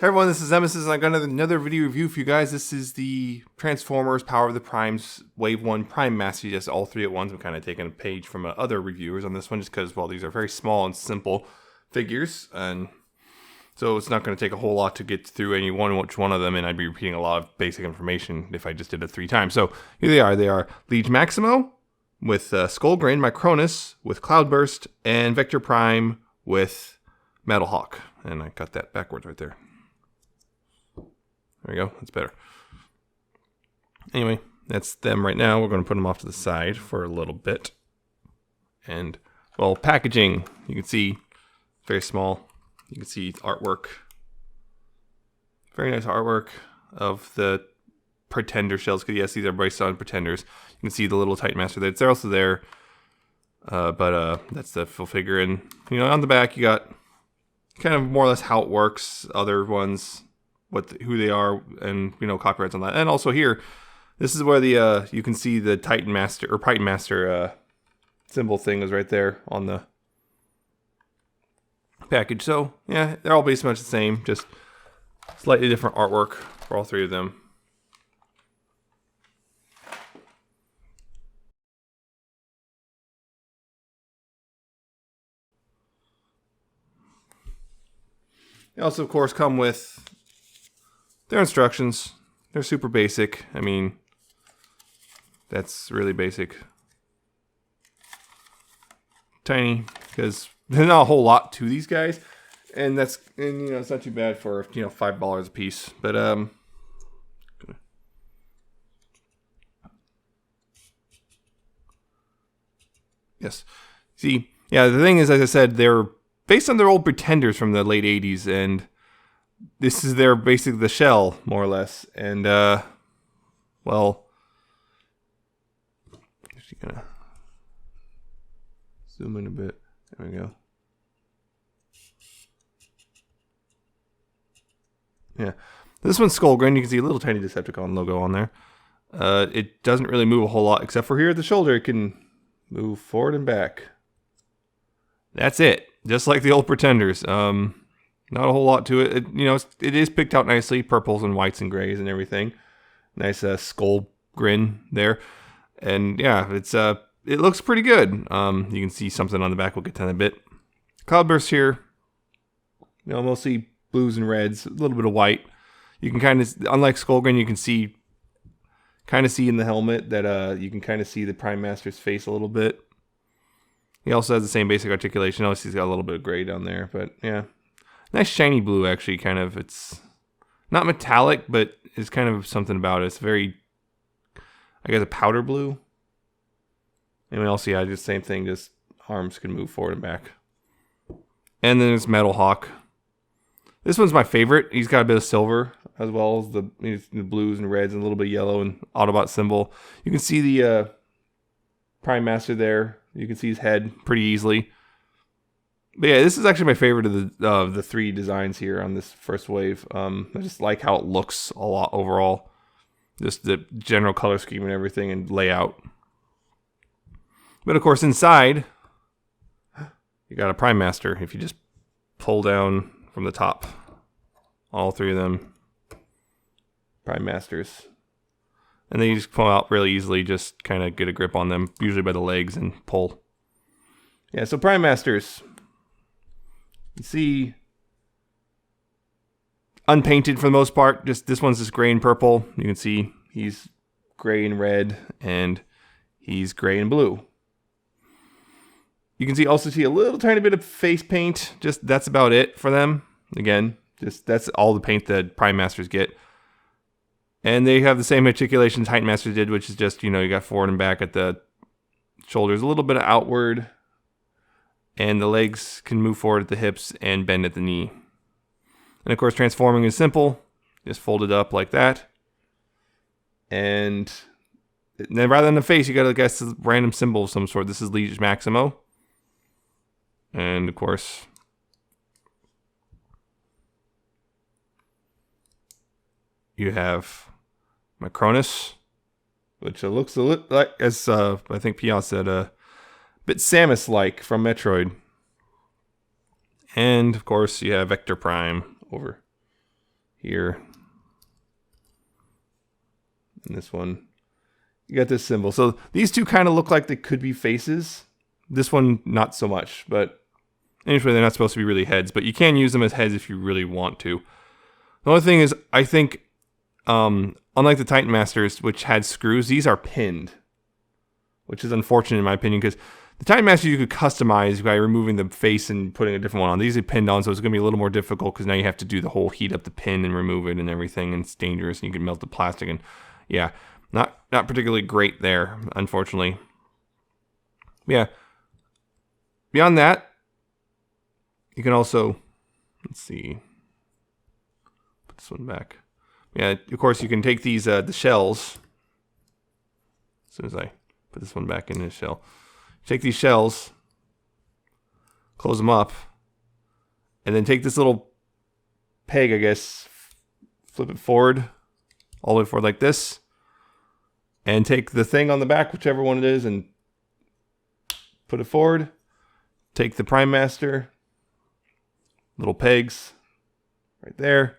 Hey everyone, this is Nemesis, and I got another video review for you guys. This is the Transformers Power of the Primes Wave 1 Prime Master, just all three at once. I'm kind of taking a page from other reviewers on this one, just because, well, these are very small and simple figures, and so it's not going to take a whole lot to get through which one of them, and I'd be repeating a lot of basic information if I just did it 3 times. So here they are. They are Liege Maximo with Skullgrin, Micronus with Cloudburst, and Vector Prime with Metalhawk. And I got that backwards right there. There we go. That's better. Anyway, that's them right now. We're going to put them off to the side for a little bit. And, well, packaging. You can see, very small. You can see artwork. Very nice artwork of the Pretender shells. Because, yes, these are based on Pretenders. You can see the little Titan Master there. They're also there. But that's the full figure. And, you know, on the back, you got kind of more or less how it works. Other ones, who they are, and, you know, copyrights on that. And also here, this is where the you can see the Titan Master or Titan Master symbol thing is right there on the package. So yeah, they're all basically much the same, just slightly different artwork for all three of them. They also, of course, come with their instructions. They're super basic. I mean, that's really basic. Tiny, because there's not a whole lot to these guys, and you know, it's not too bad for, you know, $5 a piece. But yes. See, yeah, the thing is, as I said, they're based on their old Pretenders from the late 80s, and this is their basically the shell, more or less. And well, just gonna zoom in a bit. There we go. Yeah, this one's Skullgrin. You can see a little tiny Decepticon logo on there. It doesn't really move a whole lot, except for here at the shoulder. It can move forward and back. That's it. Just like the old Pretenders. Not a whole lot to it. You know, it is picked out nicely. Purples and whites and grays and everything. Nice skull grin there. And yeah, it looks pretty good. You can see something on the back. We'll get to that in a bit. Cloudburst here. You know, mostly blues and reds. A little bit of white. You can kind of, unlike Skullgrin, you can kind of see in the helmet that you can kind of see the Prime Master's face a little bit. He also has the same basic articulation. Obviously, he's got a little bit of gray down there, but yeah. Nice shiny blue, actually, kind of. It's not metallic, but it's kind of something about it. It's very, I guess, a powder blue. And we also, yeah, just same thing, just arms can move forward and back. And then there's Metalhawk. This one's my favorite. He's got a bit of silver, as well as the blues and reds and a little bit of yellow and Autobot symbol. You can see the Prime Master there. You can see his head pretty easily. But yeah, this is actually my favorite of the 3 designs here on this first wave. I just like how it looks a lot overall. Just the general color scheme and everything and layout. But of course inside, you got a Prime Master. If you just pull down from the top, all 3 of them Prime Masters. And then you just pull out really easily, just kind of get a grip on them, usually by the legs, and pull. Yeah, so Prime Masters. You see, unpainted for the most part. Just this one's just gray and purple. You can see he's gray and red, and he's gray and blue. You can also see a little tiny bit of face paint. Just that's about it for them. Again, just that's all the paint that Prime Masters get. And they have the same articulation Titan Masters did, which is just, you know, you got forward and back at the shoulders, a little bit of outward. And the legs can move forward at the hips and bend at the knee. And of course, transforming is simple. Just fold it up like that. And then rather than the face, you got, I guess, a random symbol of some sort. This is Liege Maximo. And of course, you have Micronus, which looks a little like, as I think Pia said, bit Samus-like from Metroid. And, of course, you have Vector Prime over here. And this one, you got this symbol. So these two kind of look like they could be faces. This one, not so much, but anyway, they're not supposed to be really heads, but you can use them as heads if you really want to. The only thing is, I think, unlike the Titan Masters, which had screws, these are pinned, which is unfortunate in my opinion, because the Titan Masters you could customize by removing the face and putting a different one on. These are pinned on, so it's going to be a little more difficult because now you have to do the whole heat up the pin and remove it and everything, and it's dangerous, and you can melt the plastic, and yeah, not particularly great there, unfortunately. Yeah. Beyond that, you can also, let's see, put this one back. Yeah, of course you can take these, the shells, as soon as I put this one back in the shell. Take these shells, close them up, and then take this little peg, I guess, flip it forward, all the way forward like this, and take the thing on the back, whichever one it is, and put it forward. Take the Prime Master, little pegs right there,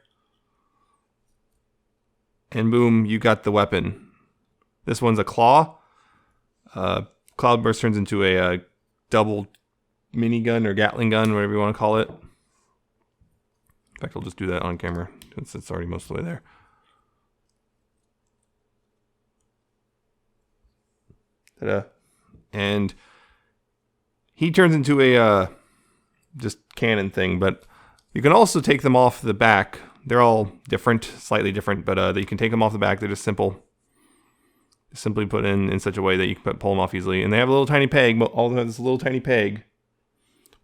and boom, you got the weapon. This one's a claw. Cloudburst turns into a double minigun or Gatling gun, whatever you want to call it. In fact, I'll just do that on camera since it's already most of the way there. Ta-da. And he turns into a just cannon thing, but you can also take them off the back. They're all different, slightly different, but you can take them off the back. They're just simple. Simply put in such a way that you can pull them off easily. And they have a little tiny peg, but all of them have this little tiny peg,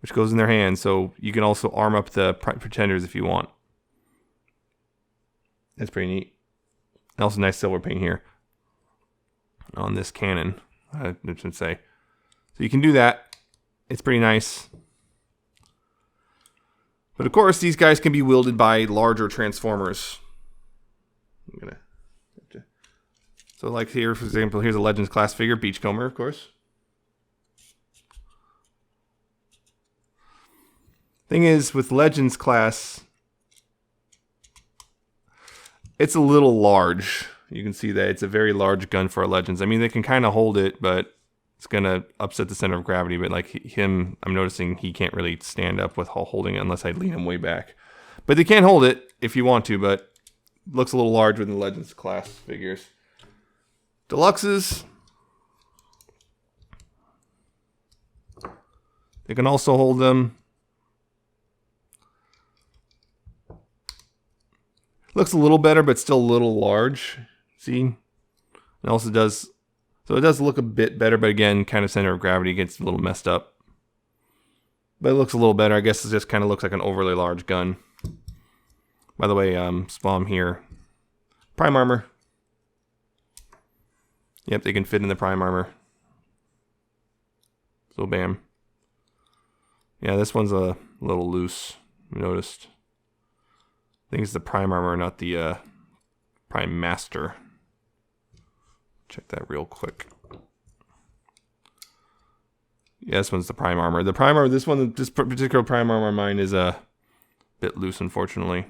which goes in their hand, so you can also arm up the pretenders if you want. That's pretty neat. And also nice silver paint here on this cannon, I should say. So you can do that. It's pretty nice. But of course, these guys can be wielded by larger transformers. I'm gonna have to. So like here, for example, here's a Legends class figure, Beachcomber, of course. Thing is, with Legends class, it's a little large. You can see that it's a very large gun for a Legends. I mean, they can kind of hold it, but it's going to upset the center of gravity. But like him, I'm noticing he can't really stand up with holding it unless I lean him way back. But they can hold it if you want to, but it looks a little larger than the Legends class figures. Deluxes, they can also hold them. Looks a little better, but still a little large. See? It also does, so it does look a bit better, but again, kind of center of gravity gets a little messed up. But it looks a little better. I guess it just kind of looks like an overly large gun. By the way, Spawn here. Prime armor. Yep, they can fit in the prime armor. So bam. Yeah, this one's a little loose, I noticed. I think it's the prime armor, not the prime master. Check that real quick. Yeah, this one's the prime armor. The prime armor, this particular prime armor of mine is a bit loose, unfortunately.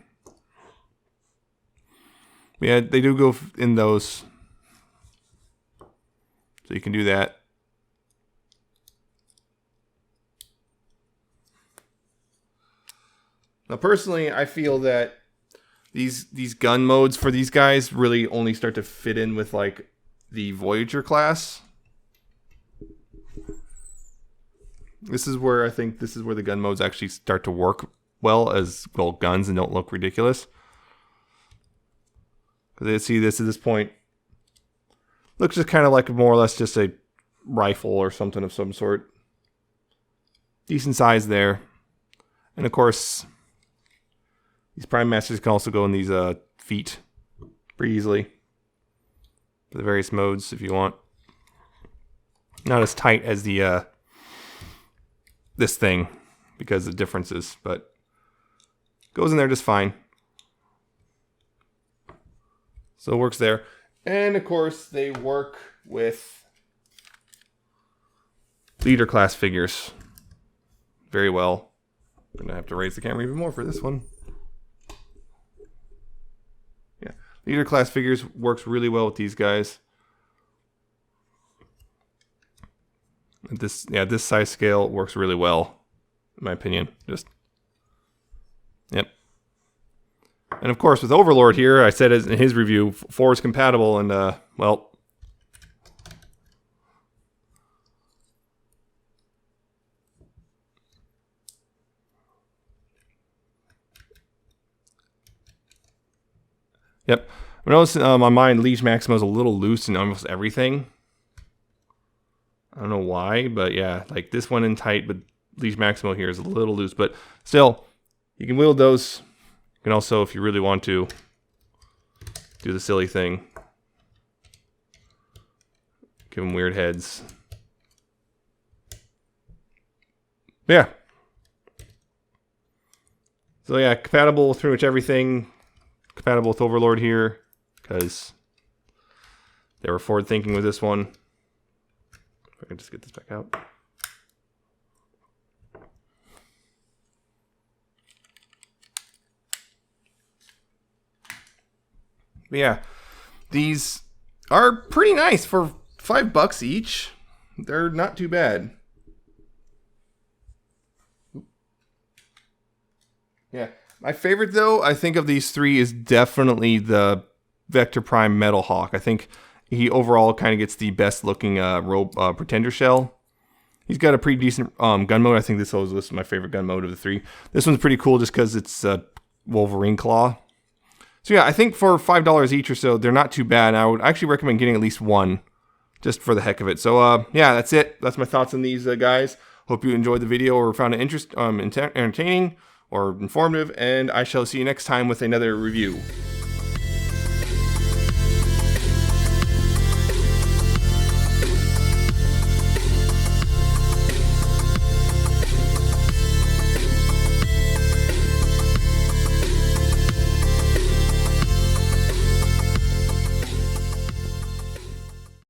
Yeah, they do go in those. So you can do that. Now, personally, I feel that these gun modes for these guys really only start to fit in with like the Voyager class. This is where I think the gun modes actually start to work well as well guns and don't look ridiculous. Because they see this at this point. Looks just kind of like more or less just a rifle or something of some sort. Decent size there. And of course, these Prime Masters can also go in these feet pretty easily. For the various modes if you want. Not as tight as the this thing because of differences, but goes in there just fine. So it works there. And of course, they work with leader class figures very well. I'm going to have to raise the camera even more for this one. Leader class figures works really well with these guys. This size scale works really well, in my opinion. Yep. And of course, with Overlord here, I said in his review, 4 is compatible, and well. Yep. I noticed on mine, Liege Maximo is a little loose in almost everything. I don't know why, but yeah, like this one in tight, but Liege Maximo here is a little loose. But still, you can wield those. You can also, if you really want to, do the silly thing. Give them weird heads. Yeah. So yeah, compatible with pretty much everything. Compatible with Overlord here, because they were forward thinking with this one. If I can just get this back out. But yeah, these are pretty nice for $5 each. They're not too bad. Yeah. My favorite, though, I think of these 3 is definitely the Vector Prime Metalhawk. I think he overall kind of gets the best looking Pretender shell. He's got a pretty decent gun mode. I think this is my favorite gun mode of the 3. This one's pretty cool just because it's Wolverine Claw. So yeah, I think for $5 each or so, they're not too bad. I would actually recommend getting at least one just for the heck of it. So yeah, that's it. That's my thoughts on these guys. Hope you enjoyed the video or found it entertaining or informative, and I shall see you next time with another review.